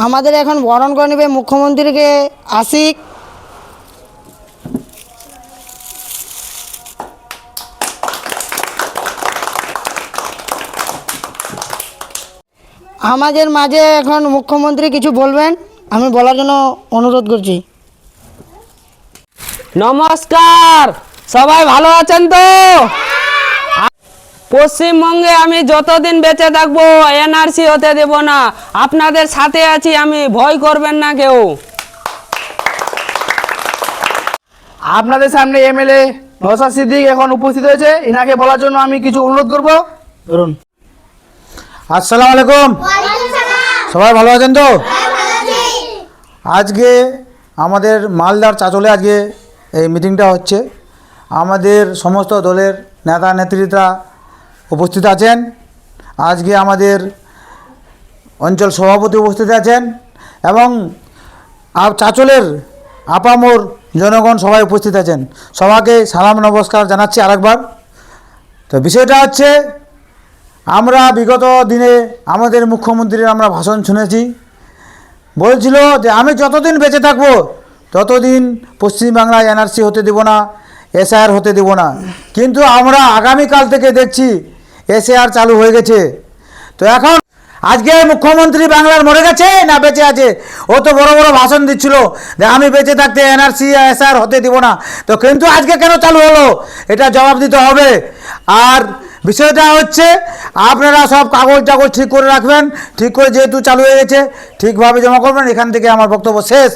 আমাদের এখন বরণ করে নেবে মুখ্যমন্ত্রীকে আশিক। আমাদের মাঝে এখন মুখ্যমন্ত্রী কিছু বলবেন, আমি বলার জন্য অনুরোধ করছি। নমস্কার, সবাই ভালো আছেন তো? পশ্চিমবঙ্গে আমি যতদিন বেঁচে থাকবো এনআরসি হতে দেব না। আপনাদের সাথে আছি আমি, ভয় করবেন না কেউ। আপনাদের সামনে এমএলএ নওশাদ সিদ্দিক এখন উপস্থিত হয়েছে, এনাকে বলার জন্য আমি কিছু অনুরোধ করব। ধরুন। আসসালামু আলাইকুম, সবাই ভালো আছেন তো? আজকে আমাদের মালদার চাঁচলে আজকে এই মিটিংটা হচ্ছে। আমাদের সমস্ত দলের নেতা নেত্রীরা উপস্থিত আছেন। আজকে আমাদের অঞ্চল সভাপতি উপস্থিত আছেন এবং চাঁচলের আপামর জনগণ সবাই উপস্থিত আছেন। সবাইকে সালাম নমস্কার জানাচ্ছি আরেকবার। তো বিষয়টা হচ্ছে, আমরা বিগত দিনে আমাদের মুখ্যমন্ত্রীর আমরা ভাষণ শুনেছি, বলছিল যে আমি যতদিন বেঁচে থাকবো ততদিন পশ্চিমবাংলায় এনআরসি হতে দেব না, এসআইআর হতে দেব না। কিন্তু আমরা আগামীকাল থেকে দেখছি এসআইআর চালু হয়ে গেছে। তো এখন আজকে মুখ্যমন্ত্রী বাংলার মরে গেছে না বেঁচে আছে? ও তো বড় বড় ভাষণ দিচ্ছিল যে আমি বেঁচে থাকতে এনআরসি এসআইআর হতে দিব না। তো কিন্তু আজকে কেন চালু হলো, এটা জবাব দিতে হবে। আর বিষয়টা হচ্ছে, আপনারা সব কাগজ টাগজ ঠিক করে রাখবেন, ঠিক করে যেহেতু চালু হয়ে গেছে ঠিকভাবে জমা করবেন। এখান থেকে আমার বক্তব্য শেষ।